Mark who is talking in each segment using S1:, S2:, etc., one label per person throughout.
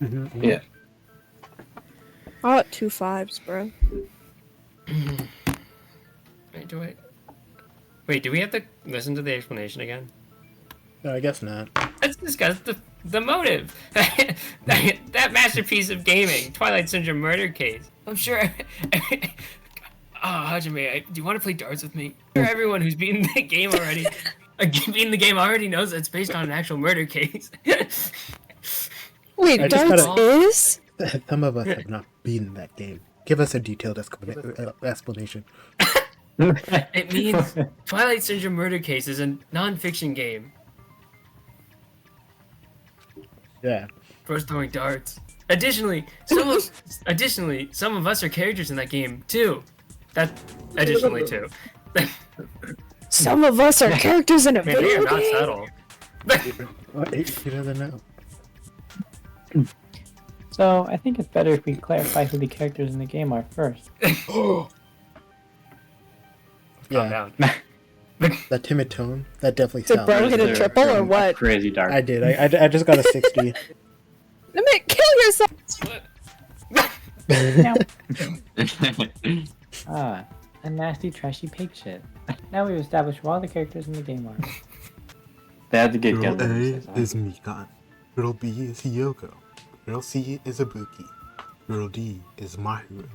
S1: Yeah.
S2: I got 2 5s, bro.
S3: Wait, do we have to listen to the explanation again?
S1: No, I guess not.
S3: Let's discuss the motive. That masterpiece of gaming, Twilight Syndrome murder case. I'm sure. Hajime, do you want to play darts with me? I'm sure everyone who's beaten the game already, knows that it's based on an actual murder case.
S2: Wait,
S1: I just
S2: darts
S1: gotta-
S2: is?
S1: Some of us have not beaten that game. Give us a detailed explanation.
S3: It means Twilight Syndrome murder case is a non-fiction game.
S1: Yeah.
S3: Bros throwing darts. Additionally, some of us are characters in that game too. Additionally too.
S2: Some of us are characters in a
S3: Man, we
S2: video
S3: are not
S2: game.
S3: subtle.
S1: What? You doesn't know.
S4: So, I think it's better if we clarify who the characters in the game are first.
S3: Calm
S1: Yeah,
S3: down.
S1: that timid tone, that definitely
S2: Did
S1: sounds.
S2: Bro hit a triple or what?
S4: Crazy dark.
S1: I did. I just got a 60.
S2: Kill yourself!
S4: Ah, a nasty, trashy pig shit. Now we've established who all the characters in the game are. They had to get
S1: Girl
S4: killed.
S1: A is Mikan. Girl B is Hiyoko. Girl C is Ibuki. Girl D is Mahiru.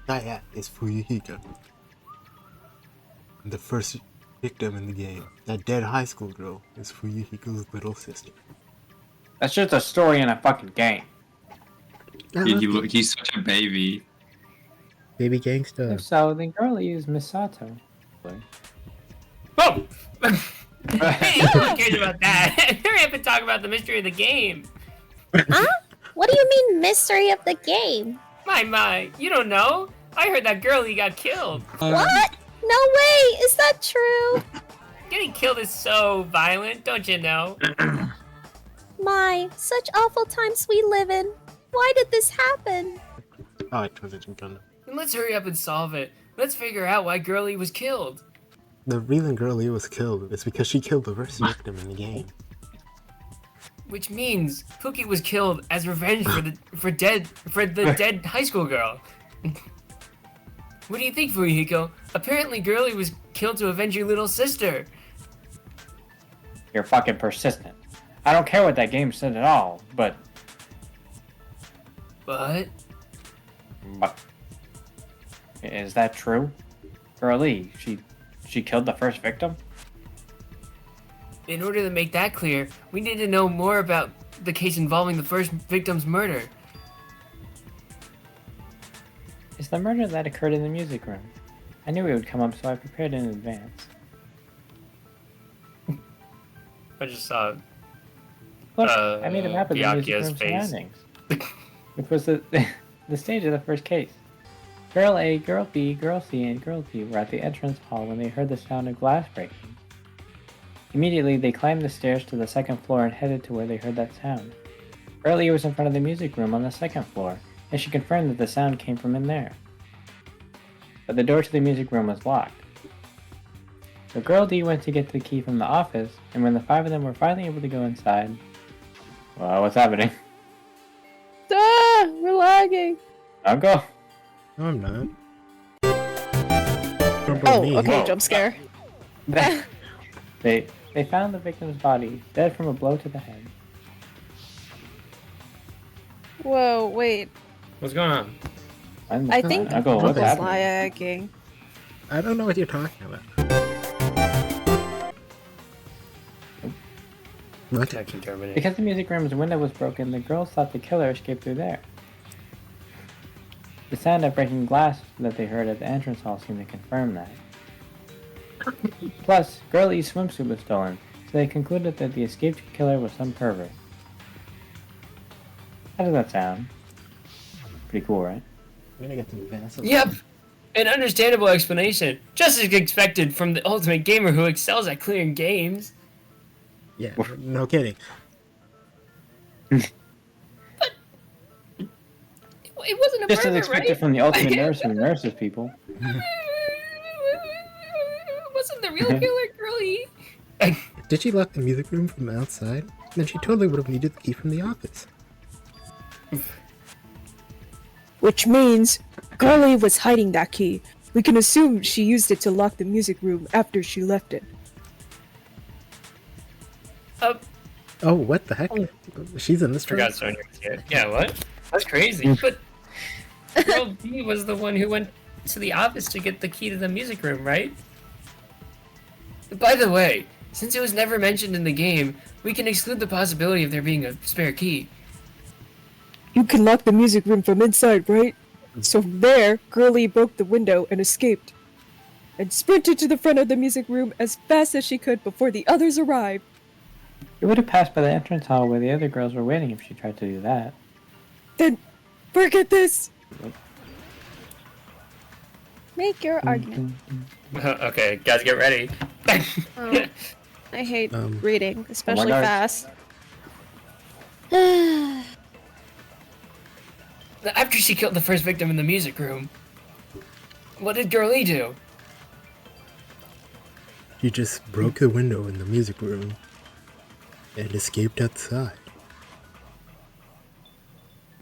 S1: That is Fuyuhiko. The first victim in the game, that dead high school girl, is Fuyuhiko's little sister.
S4: That's just a story in a fucking game.
S5: He's such a baby.
S1: Baby gangsta.
S4: If so, then girlie is Misato.
S3: Oh! Hey, no one cares about that. Hurry up and talk about the mystery of the game.
S6: Huh? What do you mean, mystery of the game?
S3: My, you don't know. I heard that girlie got killed.
S6: What? No way! Is that true?
S3: Getting killed is so violent, don't you know?
S6: My, such awful times we live in. Why did this happen?
S1: Oh, I turned Gundham.
S3: Then let's hurry up and solve it. Let's figure out why girlie was killed.
S1: The reason Girlie was killed is because she killed the first victim in the game.
S3: Which means Pookie was killed as revenge for the dead high school girl. What do you think, Fuyuhiko? Apparently girlie was killed to avenge your little sister.
S4: You're fucking persistent. I don't care what that game said at all, but...
S3: But?
S4: Is that true? Girlie, she killed the first victim?
S3: In order to make that clear, we need to know more about the case involving the first victim's murder.
S4: It's the murder that occurred in the music room. I knew it would come up, so I prepared in advance.
S3: I just saw
S4: Plus, I made a map of the music
S3: Byakuya's
S4: room
S3: face.
S4: surroundings, which was the stage of the first case. Girl A, Girl B, Girl C, and Girl D were at the entrance hall when they heard the sound of glass breaking. Immediately, they climbed the stairs to the second floor and headed to where they heard that sound. Girl E was in front of the music room on the second floor, and she confirmed that the sound came from in there. But the door to the music room was locked. So Girl D went to get the key from the office, and when the 5 of them were finally able to go inside... Well, what's happening?
S2: Ah, we're lagging.
S4: I'll go.
S1: No, I'm not.
S2: Oh,
S1: Me.
S2: okay,
S4: Whoa.
S2: jump scare.
S4: They found the victim's body, dead from a blow to the head.
S2: Whoa, wait.
S3: What's going on?
S2: I think
S4: I'll go, what's
S2: Uncle's
S4: happening?
S2: lagging.
S1: I don't know what you're talking about. What?
S3: Protection terminated.
S4: Because the music room's window was broken, the girls thought the killer escaped through there. The sound of breaking glass that they heard at the entrance hall seemed to confirm that. Plus, Girl E's swimsuit was stolen, so they concluded that the escaped killer was some pervert. How does that sound? Pretty cool, right?
S1: I'm gonna get some Vase.
S3: Yep! An understandable explanation. Just as expected from the ultimate gamer who excels at clearing games.
S1: Yeah, no kidding.
S3: It wasn't a
S4: Just as
S3: pervert,
S4: expected
S3: right?
S4: from the ultimate nurse who nurses people.
S3: Wasn't the real killer girlie?
S1: Did she lock the music room from outside? Then she totally would have needed the key from the office.
S2: Which means Girlie was hiding that key. We can assume she used it to lock the music room after she left it.
S1: Oh, what the heck? She's in this
S3: Forgot
S1: room?
S3: Sonia was here. Yeah, what? That's crazy. But Girl B was the one who went to the office to get the key to the music room, right? By the way, since it was never mentioned in the game, we can exclude the possibility of there being a spare key.
S2: You can lock the music room from inside, right? So from there, Girlie broke the window and escaped. And sprinted to the front of the music room as fast as she could before the others arrived.
S4: It would have passed by the entrance hall where the other girls were waiting if she tried to do that.
S2: Then, forget this!
S6: Make your argument.
S3: Okay, guys, get ready.
S6: Oh, I hate reading, especially
S4: God.
S6: fast.
S3: After she killed the first victim in the music room, what did Girlie do?
S1: She just broke the window in the music room and escaped outside.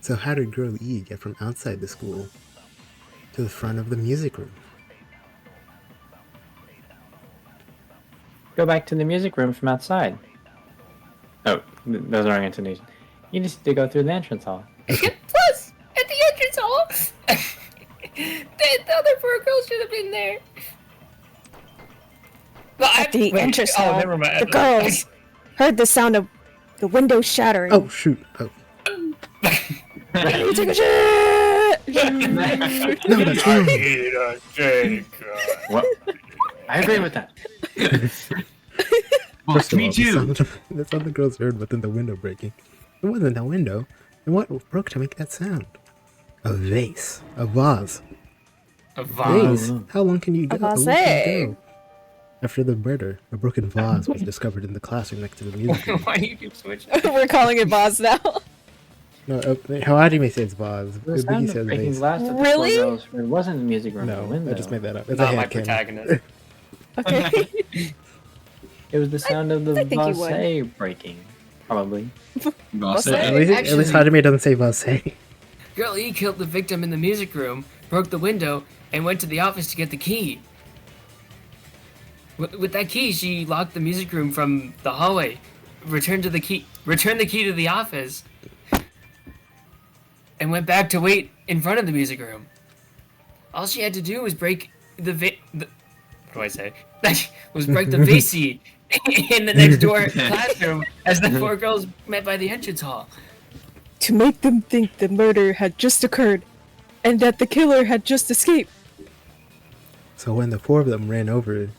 S1: So how did Girl E get from outside the school to the front of the music room?
S4: Go back to the music room from outside. Oh, those are wrong intonation. You just need to go through the entrance hall.
S3: Plus, at the entrance hall, the other four girls should have been there. Well,
S2: At the entrance hall,
S3: never mind.
S2: the girls heard the sound of the window shattering.
S1: Oh, shoot. Oh.
S2: You take a shit!
S1: No, that's wrong.
S4: What? I agree with that.
S1: First of
S5: me
S1: all,
S5: too.
S1: the sound the girls heard wasn't the window breaking. It wasn't a window. And what broke to make that sound? A vase. A vase.
S3: A vase.
S1: Vase? How long can you go?
S2: A
S1: How long
S2: vase.
S1: can you go? After the murder, a broken vase was discovered in the classroom next to the music room.
S3: Why do you keep switching?
S2: We're calling it boss now.
S1: No, Hajime says vase.
S4: The sound
S1: Ibuki
S4: of
S1: says
S4: breaking
S1: vase.
S4: glass at the
S2: Really?
S4: four girls. It wasn't the music room.
S1: No,
S4: the window.
S1: I just made that up. It's
S3: Not
S1: a
S3: my
S1: headcanon.
S3: protagonist.
S2: Okay.
S4: It was the sound of the
S2: I think you would.
S4: vase breaking. Probably.
S5: Vase.
S1: At least Hajime doesn't say vase.
S3: Girl E killed the victim in the music room, broke the window, and went to the office to get the key. With that key, she locked the music room from the hallway, returned the key to the office, and went back to wait in front of the music room. All she had to do was break what do I say? was break the vase in the next door classroom as the four girls met by the entrance hall.
S2: To make them think the murder had just occurred, and that the killer had just escaped.
S1: So when the four of them ran over,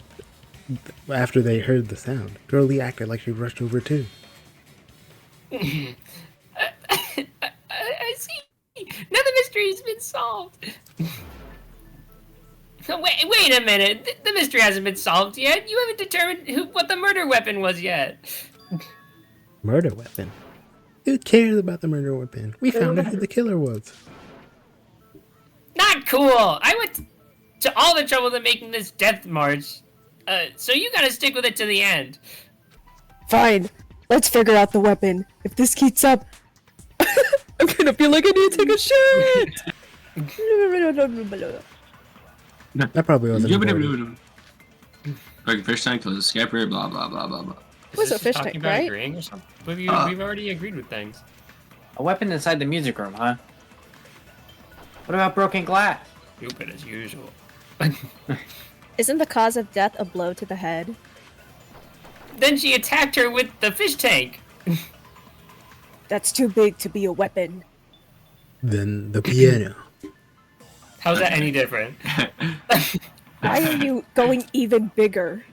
S1: after they heard the sound, Girlie acted like she rushed over too.
S3: I see. Now the mystery's been solved. Wait a minute. The mystery hasn't been solved yet. You haven't determined what the murder weapon was yet.
S1: Murder weapon? Who cares about the murder weapon? We found out who the killer was.
S3: Not cool. I went to all the trouble of making this death march. So you gotta stick with it to the end.
S2: Fine, let's figure out the weapon. If this keeps up, I'm gonna feel like I need to take a shit!
S1: That probably wasn't important.
S5: Like fish tank to the skipper, blah blah blah blah blah.
S2: Was
S3: Is
S2: a
S3: this
S2: fish
S3: talking
S2: tank,
S3: about
S2: right?
S3: agreeing or something? We've already agreed with things.
S4: A weapon inside the music room, huh? What about broken glass?
S3: Stupid as usual.
S6: Isn't the cause of death a blow to the head?
S3: Then she attacked her with the fish tank.
S2: That's too big to be a weapon.
S1: Then the piano.
S3: How's that any different?
S2: Why are you going even bigger?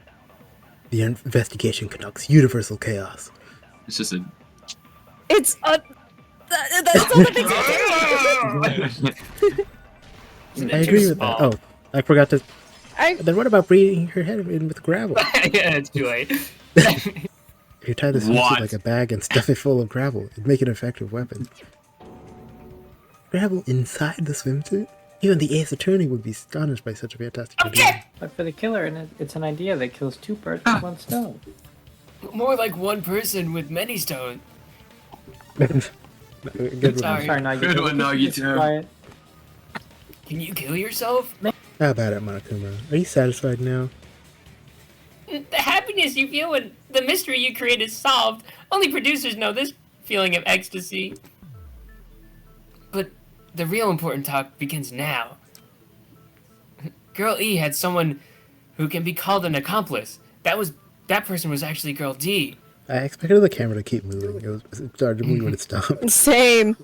S1: The investigation conducts universal chaos.
S5: It's just a.
S2: It's a... That's all that makes
S1: I agree with that. Oh, I forgot to. Then what about breathing her head in with gravel?
S3: Yeah, it's too late.
S1: If you tie the swimsuit
S5: What?
S1: like a bag and stuff it full of gravel, it'd make an effective weapon. Gravel inside the swimsuit? Even the Ace Attorney would be astonished by such a fantastic idea.
S4: But for the killer, it's an idea that kills two birds with one stone.
S3: More like one person with many stones.
S1: Good one.
S3: Sorry.
S4: Sorry, Nagito.
S5: Good one, Nagito.
S4: Quiet.
S3: Can you kill yourself?
S1: How about it, Monokuma? Are you satisfied now?
S3: The happiness you feel when the mystery you create is solved. Only producers know this feeling of ecstasy. But the real important talk begins now. Girl E had someone who can be called an accomplice. That person was actually Girl D.
S1: I expected the camera to keep moving. It started to move when it stopped.
S2: Same.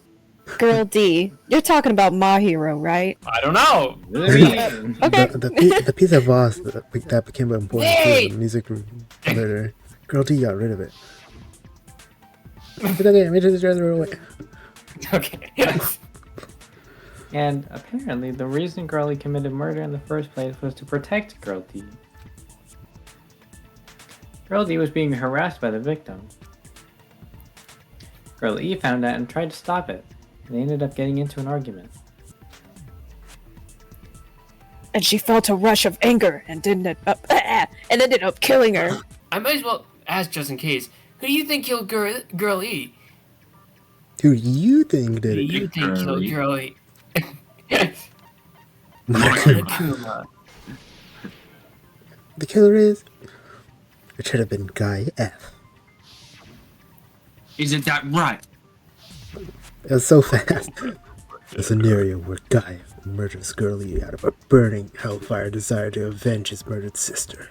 S2: Girl D. You're talking about Mahiru, right?
S3: I don't know.
S2: Okay.
S1: The piece of Vase that became important
S3: Hey!
S1: to the music room later. Girl D got rid of it. It's okay, I made it the other way.
S3: Okay.
S4: And apparently, the reason Girlie committed murder in the first place was to protect Girl D. Girl D was being harassed by the victim. Girl E found out and tried to stop it, and they ended up getting into an argument.
S2: And she felt a rush of anger and ended up killing her.
S3: I might as well ask just in case. Who do you think killed Girl E?
S1: Who do you think did
S3: Who
S1: it?
S3: do you think killed Girl E?
S1: Monokuma. The killer is... It should have been Guy F.
S5: Isn't that right?
S1: It was so fast. A scenario where Guy F murders Girlie out of a burning hellfire desire to avenge his murdered sister.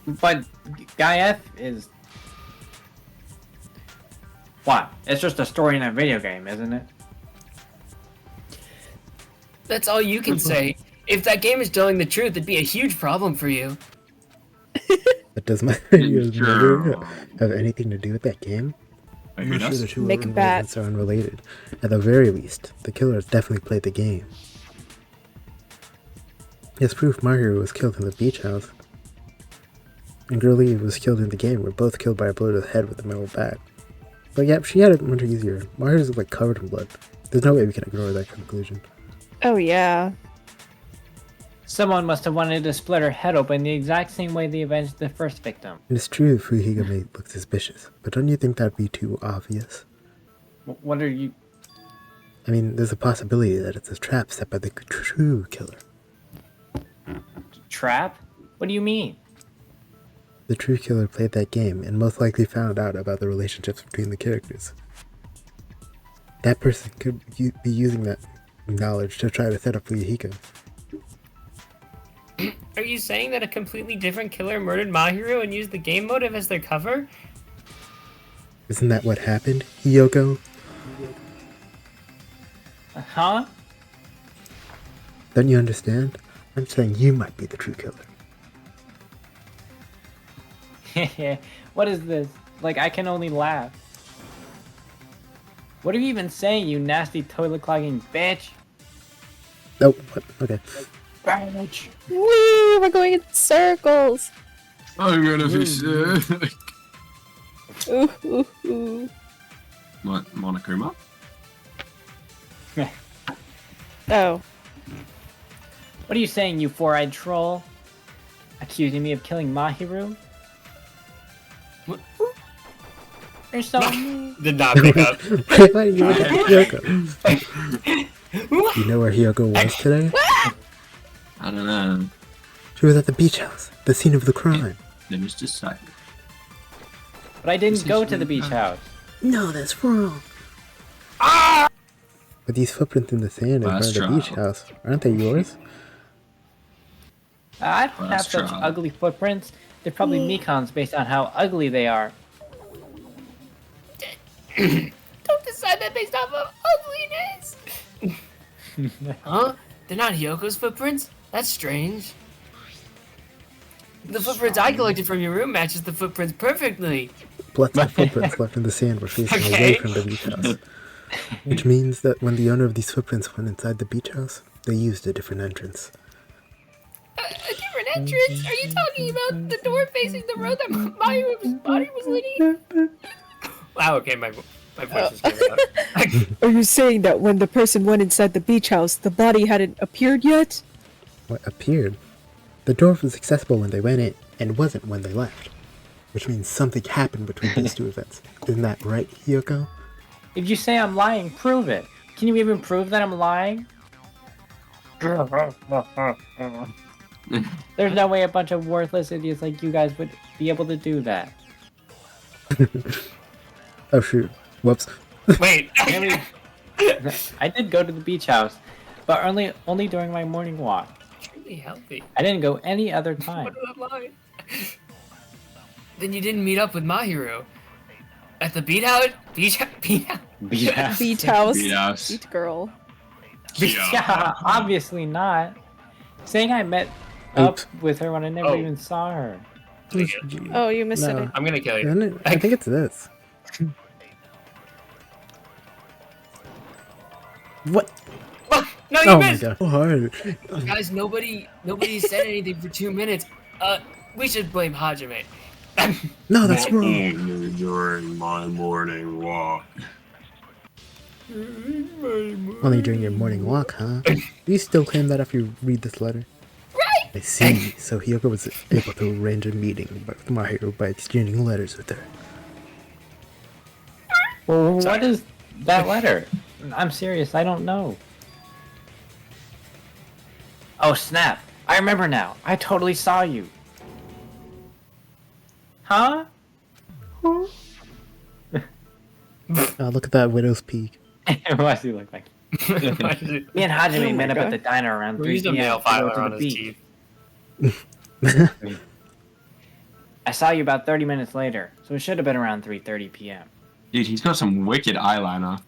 S4: But Guy F is... What? It's just a story in a video game, isn't it?
S3: That's all you can say. If that game is telling the truth, it'd be a huge problem for you.
S1: But does Mahiru's
S5: Sure.
S1: murder have anything to do with that game?
S5: Are
S1: I'm
S5: you
S1: not sure the
S5: nuts?
S1: two
S2: Make a
S1: events are unrelated. At the very least, the killer has definitely played the game. He has proof Mahiru was killed in the beach house. And Girlie was killed in the game, were both killed by a blow to the head with a metal bat. But yeah, she had it much easier. Mahiru's like covered in blood. There's no way we can ignore that conclusion.
S2: Oh yeah.
S4: Someone must have wanted to split her head open the exact same way they avenged the first victim.
S1: And it's true Fuyuhiko may look suspicious, but don't you think that'd be too obvious?
S4: What are you...
S1: I mean, there's a possibility that it's a trap set by the true killer.
S4: Trap? What do you mean?
S1: The true killer played that game and most likely found out about the relationships between the characters. That person could be using that knowledge to try to set up Fuyuhiko.
S3: Are you saying that a completely different killer murdered Mahiru and used the game motive as their cover?
S1: Isn't that what happened, Hiyoko?
S4: Huh?
S1: Don't you understand? I'm saying you might be the true killer.
S4: What is this? Like, I can only laugh. What are you even saying, you nasty toilet clogging bitch?
S1: Oh, what? Okay.
S4: Bitch.
S2: Wee, we're going in circles.
S5: I'm gonna be sick.
S2: Ooh, ooh, ooh.
S5: Monokuma?
S2: Oh.
S4: What are you saying, you four-eyed troll? Accusing me of killing Mahiru?
S3: What?
S4: You're so mean.
S3: Did not pick up.
S1: Why did you look at Hiyoko? You know where Hiyoko was today?
S5: I don't know.
S1: She was at the beach house, the scene of the crime.
S5: Then it's just like...
S4: But I didn't go to the beach house.
S1: No, that's wrong. But these footprints in the sand in front of the beach
S5: trial.
S1: house, aren't they yours?
S4: I don't have
S5: Last
S4: such
S5: trial.
S4: ugly footprints. They're probably Mikan's based on how ugly they are.
S3: Don't decide that based off of ugliness. Huh? They're not Hiyoko's footprints? That's strange. The footprints I collected from your room matches the footprints perfectly.
S1: Lots of footprints left in the sand were facing away from the beach house. Which means that when the owner of these footprints went inside the beach house, they used a different entrance.
S3: A different entrance? Are you talking about the door facing the road that Mahiru's body was leading? Wow, okay, my voice is coming out.
S2: Are you saying that when the person went inside the beach house, the body hadn't appeared yet?
S1: What appeared? The door was accessible when they went in, and wasn't when they left. Which means something happened between these two events. Isn't that right, Hiyoko?
S4: If you say I'm lying, prove it. Can you even prove that I'm lying? There's no way a bunch of worthless idiots like you guys would be able to do that.
S1: Oh shoot. Whoops.
S3: Wait.
S4: Really? I did go to the beach house, but only during my morning walk.
S3: Truly healthy.
S4: I didn't go any other time.
S3: What did I lie? Then you didn't meet up with Mahiru at the beach house? Beach house?
S4: Beach house.
S2: Beach house.
S5: Beat house.
S2: Beach girl.
S4: Yeah, obviously not. Saying I met up
S1: Oops.
S4: with her when I never
S3: Oh.
S4: even saw her.
S2: Oh, you missed
S1: No.
S2: it.
S3: I'm gonna kill you.
S1: Isn't it? I think it's this. What?
S3: Oh, no, you
S1: Oh my
S3: missed!
S1: god. So hard.
S3: Guys, nobody said anything for 2 minutes. We should blame Hajime.
S1: No, that's wrong.
S5: During my morning walk.
S1: Only during your morning walk, huh? Do you still claim that after you read this letter?
S3: Right!
S1: I see. So Hiyoko was able to arrange a meeting with Mahiru by exchanging letters with her.
S4: Well,
S3: Sorry.
S4: what is that letter? I'm serious, I don't know. Oh snap! I remember now. I totally saw you. Huh?
S1: Look at that widow's peak.
S4: What does he look like? Me and Hajime
S2: Oh
S4: met
S2: my
S4: up at
S2: God.
S4: the diner around
S3: We
S4: 3
S3: used a
S4: p.m.
S3: nail
S4: to go
S3: filer
S4: to
S3: on
S4: the
S3: his
S4: beach.
S3: teeth.
S4: I saw you about 30 minutes later, so it should have been around 3:30 p.m.
S5: Dude, he's got some wicked eyeliner.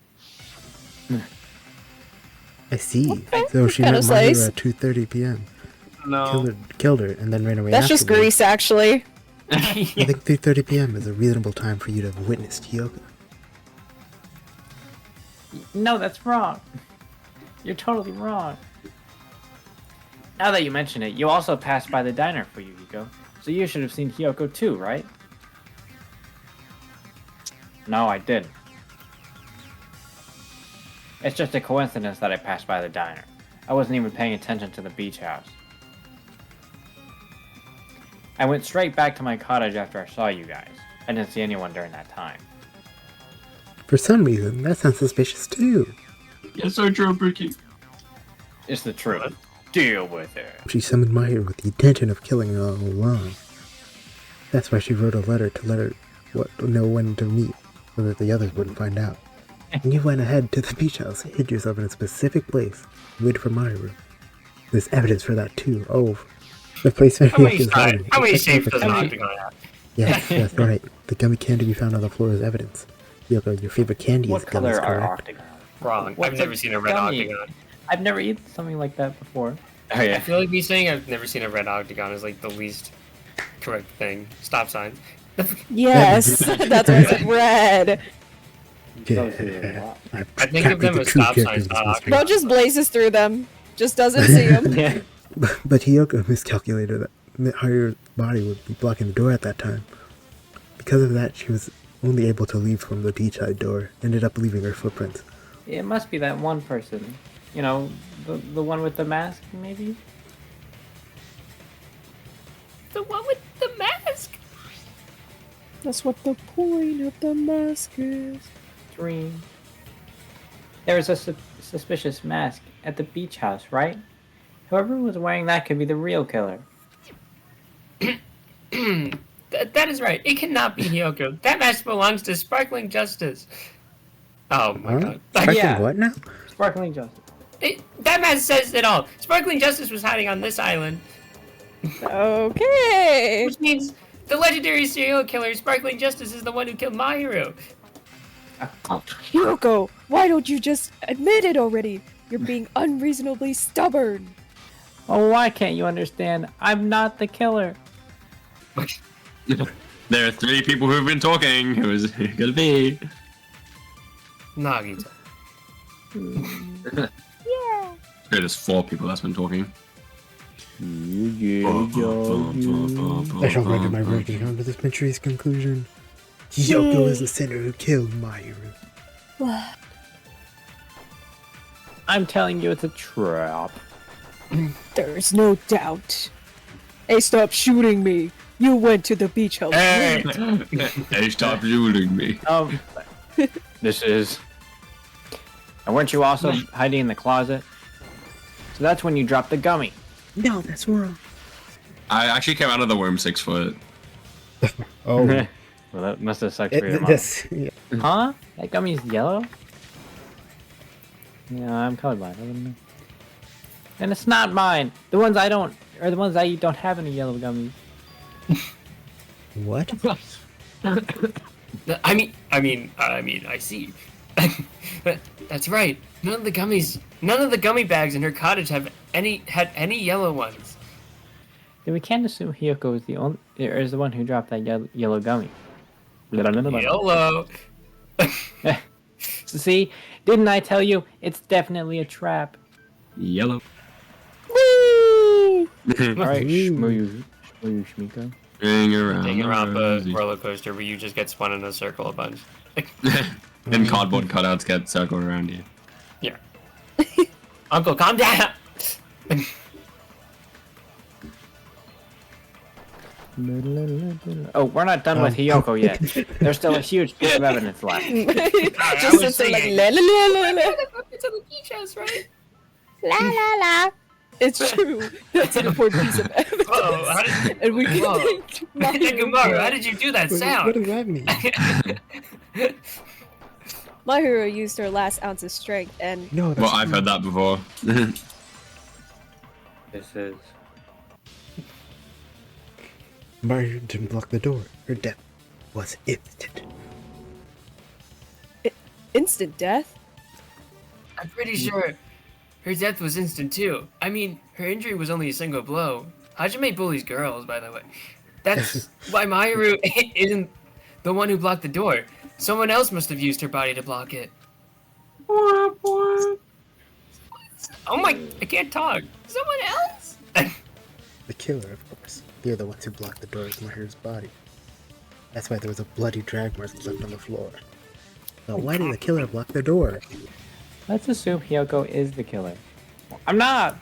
S1: I see. So she
S2: Kinda
S1: met
S2: slice.
S1: Mahiru at 2:30 p.m.
S5: No.
S1: Killed her, and then ran away
S2: That's just
S1: afterwards.
S2: grease, actually.
S1: I think 3:30 p.m. is a reasonable time for you to have witnessed Hiyoko.
S4: No, that's wrong. You're totally wrong. Now that you mention it, you also passed by the diner, Fuyuhiko, so you should have seen Hiyoko too, right? No, I didn't. It's just a coincidence that I passed by the diner. I wasn't even paying attention to the beach house. I went straight back to my cottage after I saw you guys. I didn't see anyone during that time.
S1: For some reason, that sounds suspicious too.
S5: Yes, so true, Buki.
S4: It's the truth. Deal with it.
S1: She summoned Mahiru with the intention of killing her all along. That's why she wrote a letter to let her know when to meet, so that the others wouldn't find out. And you went ahead to the beach house, hid yourself in a specific place, waited for Mahiru. There's evidence for that too. Oh, the place where
S3: How many
S1: Hiyoko's hiding.
S3: how many
S1: It's
S3: shapes does an
S1: perfect.
S3: octagon have?
S1: Yes, that's right. The gummy candy we found on the floor is evidence. Hiyoko, your favorite candy
S4: What
S1: is
S4: color
S1: gummies,
S4: are
S1: correct?
S4: octagons?
S3: Wrong.
S4: What's
S3: I've never
S4: a
S3: seen a red
S4: gummy?
S3: octagon.
S4: I've never eaten something like that before. Oh
S3: I feel like me saying I've never seen a red octagon is like the least correct thing. Stop sign.
S2: Yes, that's why it's red.
S1: Yeah.
S3: I think of them as stop signs, not octagons.
S2: Bro just blazes through them. Just doesn't see them.
S4: Yeah.
S1: But Hiyoko miscalculated that Mahiru's body would be blocking the door at that time. Because of that, she was only able to leave from the beachside door, ended up leaving her footprints.
S4: It must be that one person. You know, the one with the mask, maybe?
S3: The one with the mask.
S2: That's what the point of the mask is.
S4: Dream. There was a suspicious mask at the beach house, right? Whoever was wearing that could be the real killer.
S3: That is right. It cannot be Hiyoko. That mask belongs to Sparkling Justice. Oh my
S1: Huh?
S3: god.
S1: Sparkling
S4: Yeah.
S1: what now?
S4: Sparkling Justice.
S3: That mask says it all. Sparkling Justice was hiding on this island,
S2: Okay.
S3: which means the legendary serial killer Sparkling Justice is the one who killed Mahiru.
S2: Hiyoko, why don't you just admit it already? You're being unreasonably stubborn.
S4: Oh, why can't you understand? I'm not the killer.
S5: There are 3 people who've been talking. Who is it gonna be?
S3: Nagito.
S2: Yeah.
S5: There's 4 people that's been talking.
S1: I shall render my verdict on to this mystery's conclusion. Hiyoko is the sinner who killed Mahiru.
S4: I'm telling you, it's a trap.
S2: There's no doubt. Hey, stop shooting me. You went to the beach house.
S3: Hey!
S5: Hey, stop shooting me.
S4: This is And weren't you also hiding in the closet? So that's when you dropped the gummy.
S1: No, that's wrong.
S5: I actually came out of the womb 6 foot.
S1: Oh,
S4: Well, that must have sucked for your mom.
S1: yeah.
S4: Huh? That gummy's yellow? Yeah, I'm colorblind. I wouldn't know. And it's not mine. The ones I don't, or the ones I eat don't have any yellow gummies.
S1: What?
S3: I see. That's right. None of the gummy bags in her cottage had any yellow ones.
S4: Then we can't assume Hiyoko is the one who dropped that yellow gummy.
S3: Yellow.
S4: See, didn't I tell you? It's definitely a trap.
S5: Yellow.
S4: All right, Shmiko.
S5: Ring around.
S3: Danganronpa roller coaster where you just get spun in a circle a bunch.
S5: And cardboard cutouts get circled around you.
S3: Yeah. Uncle, calm down.
S4: Oh, we're not done with Hiyoko yet. There's still a huge piece of evidence left.
S2: Just sits there like la la la la la.
S3: It's on the beach house, right?
S6: La la la.
S2: It's true. That's an important piece of evidence.
S3: Whoa, how did
S2: And we can
S3: Whoa.
S2: thank Mahiru.
S3: Nekomaru, how did you do that
S1: What
S3: sound?
S1: does that mean?
S2: Mahiru used her last ounce of strength and
S1: No, that's
S5: Well, I've heard that before.
S4: This is...
S1: Mario didn't block the door. Her death was instant.
S2: instant death.
S3: I'm pretty sure her death was instant too. I mean, her injury was only a single blow. Hajime bullies girls, by the way. That's why Mahiru isn't the one who blocked the door. Someone else must have used her body to block it. Oh my, I can't talk. Someone else?
S1: The killer, of course. They're the ones who blocked the door with Mahiru's body. That's why there was a bloody drag mark left on the floor. Now, why did the killer block the door?
S4: Let's assume Hiyoko is the killer. I'm not!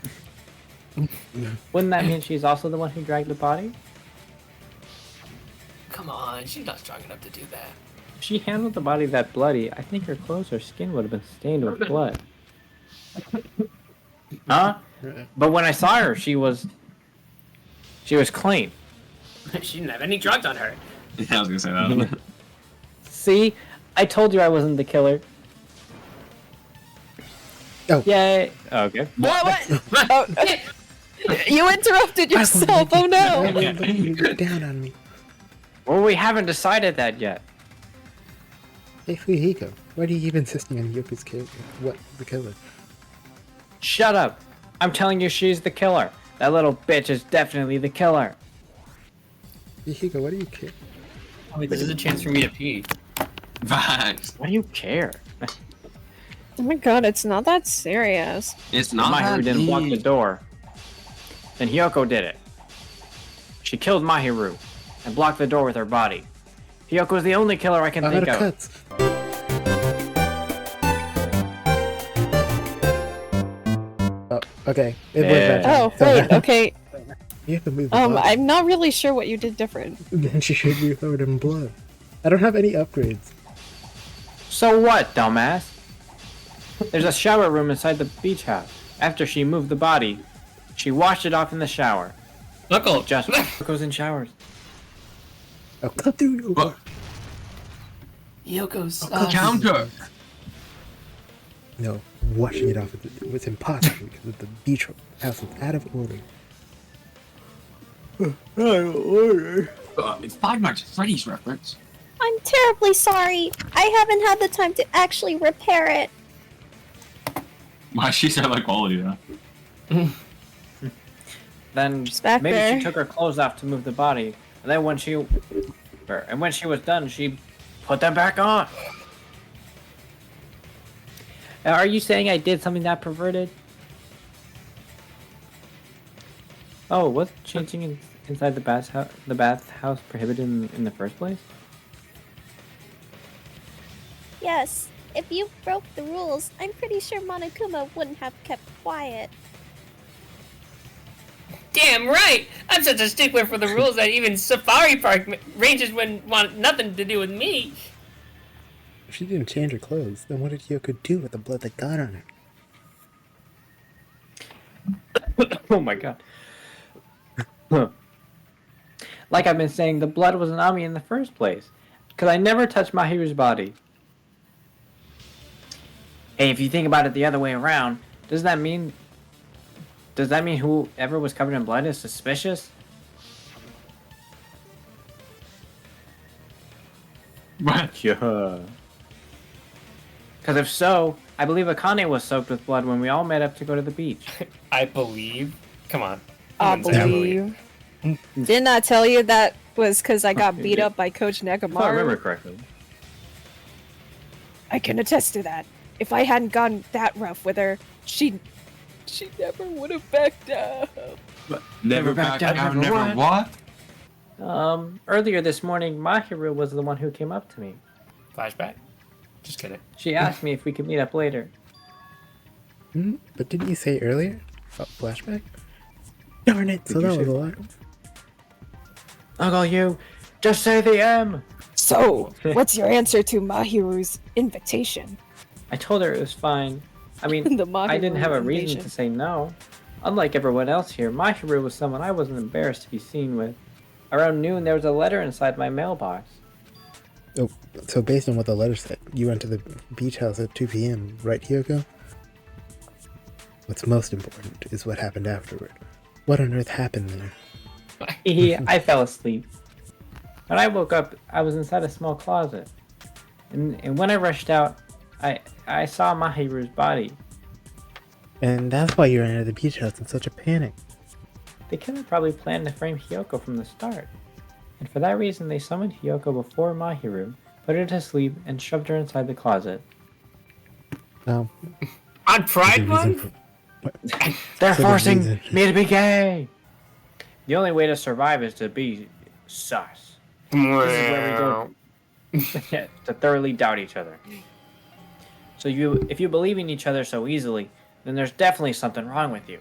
S4: Wouldn't that mean she's also the one who dragged the body?
S3: Come on, she's not strong enough to do that.
S4: If she handled the body that bloody, I think her clothes or skin would have been stained with blood. Huh? But when I saw her, she was clean.
S3: She didn't have any drugs on her.
S5: Yeah, I was gonna say that.
S4: See? I told you I wasn't the killer.
S1: Oh.
S4: Yay! Okay.
S2: What? Oh, you interrupted yourself. Oh no!
S1: You get down on me.
S4: Well, we haven't decided that yet.
S1: Hey, Fuyuhiko, why do you keep insisting on Yoko's killer? What, the killer?
S4: Shut up! I'm telling you she's the killer. That little bitch is definitely the killer.
S1: Fuyuhiko, why do you care?
S3: Oh, wait, this is a chance for me to pee.
S5: Vase.
S4: Why do you care?
S2: Oh my god, it's not that serious.
S5: It's not
S4: Mahiru
S5: that
S4: didn't block the
S5: deep.
S4: door. Then Hiyoko did it. She killed Mahiru and blocked the door with her body. Hiyoko's the only killer I can
S1: Out
S4: think
S1: of
S4: of.
S1: cuts. Oh, okay. It went
S4: Yeah.
S1: back.
S2: Oh wait, okay.
S1: You have to move the body.
S2: I'm not really sure what you did different.
S1: Then she should be covered in blood. I don't have any upgrades.
S4: So what, dumbass? There's a shower room inside the beach house. After she moved the body, she washed it off in the shower.
S3: Uncle,
S4: Just goes in showers.
S1: Oh, cut through your
S5: What?
S3: Yoko's
S5: Counter.
S1: No, washing it off was impossible because of the beach house was out of order.
S5: It's Five Nights at Freddy's reference.
S6: I'm terribly sorry. I haven't had the time to actually repair it.
S5: Why she said like quality though?
S4: Then
S2: She's back
S4: maybe
S2: there.
S4: she took her clothes off to move the body. And then when she was done, she put them back on. Are you saying I did something that perverted? Oh, was changing inside the bathhouse prohibited in the first place?
S6: Yes, if you broke the rules, I'm pretty sure Monokuma wouldn't have kept quiet.
S3: Damn right! I'm such a stickler for the rules that even Safari Park rangers wouldn't want nothing to do with me.
S1: If she didn't change her clothes, then what did Hiyoko do with the blood that got on her?
S4: Oh my god. Like I've been saying, the blood wasn't on me in the first place. Because I never touched Mahiru's body. Hey, if you think about it the other way around, does that mean whoever was covered in blood is suspicious?
S5: What?
S4: Yeah. Because if so, I believe Akane was soaked with blood when we all met up to go to the beach.
S3: I believe. Come on.
S2: I
S3: Someone say
S2: believe. Didn't I tell you that was because I got
S4: You
S2: beat
S4: did.
S2: up by Coach
S4: If I remember
S2: Nekomaru?
S4: correctly.
S2: I can attest to that. If I hadn't gotten that rough with her, she never would have backed up.
S5: Never back down, never what?
S4: Earlier this morning, Mahiru was the one who came up to me.
S3: Flashback? Just kidding.
S4: She asked me if we could meet up later.
S1: But didn't you say earlier? Flashback? Darn it, so
S4: Did you
S1: that was
S4: say
S1: a lot.
S4: Uncle you, just say the M!
S2: So, what's your answer to Mahiru's invitation?
S4: I told her it was fine. I mean,
S2: The
S4: I didn't have a
S2: Mahiru
S4: reason
S2: invasion.
S4: to say no. Unlike everyone else here, Mahiru was someone I wasn't embarrassed to be seen with. Around noon, there was a letter inside my mailbox.
S1: Oh, so based on what the letter said, you went to the beach house at 2 p.m., right, Hiyoko? What's most important is what happened afterward. What on earth happened there?
S4: I fell asleep. When I woke up, I was inside a small closet. And when I rushed out, I saw Mahiru's body.
S1: And that's why you ran into the beach house in such a panic.
S4: The killer probably planned to frame Hiyoko from the start. And for that reason, they summoned Hiyoko before Mahiru, put her to sleep, and shoved her inside the closet.
S1: Now,
S3: On
S1: there's a
S3: Pride
S1: reason
S3: Month?
S1: for-
S4: They're
S1: For the
S4: forcing
S1: reason.
S4: me to be gay! The only way to survive is to be sus. This is where we go to thoroughly doubt each other. So if you believe in each other so easily, then there's definitely something wrong with you.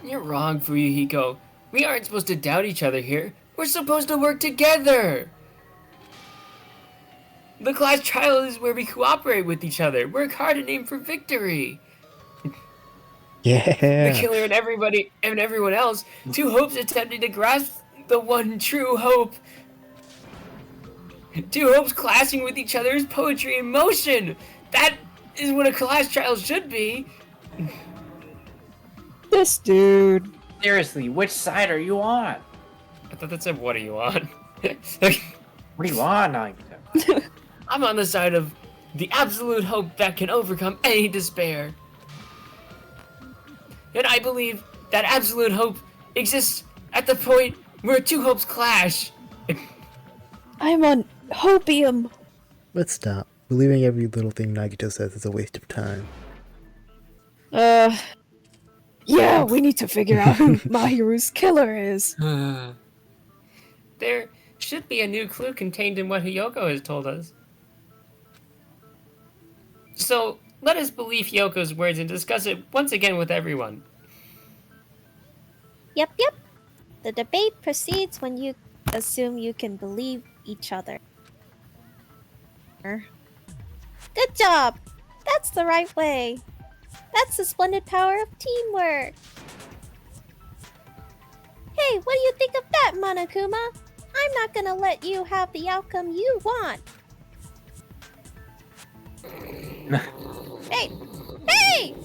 S3: You're wrong, Fuyuhiko. We aren't supposed to doubt each other here. We're supposed to work together. The class trial is where we cooperate with each other, work hard and aim for victory. The
S1: Yeah!
S3: killer and everyone else, two hopes attempting to grasp the one true hope. Two hopes clashing with each other is poetry in motion. That is what a class trial should be.
S2: This dude.
S4: Seriously, which side are you on?
S3: I thought that said, what are you on?
S4: What are you on, Nagito?
S3: I'm on the side of the absolute hope that can overcome any despair. And I believe that absolute hope exists at the point where two hopes clash.
S2: I'm on hopium.
S1: Let's stop. Believing every little thing Nagito says is a waste of time.
S2: Yeah, we need to figure out who Mahiru's killer is.
S3: There should be a new clue contained in what Hiyoko has told us. So, let us believe Hiyoko's words and discuss it once again with everyone.
S6: Yep. The debate proceeds when you assume you can believe each other. Good job! That's the right way. That's the splendid power of teamwork. Hey, what do you think of that, Monokuma? I'm not gonna let you have the outcome you want. Hey!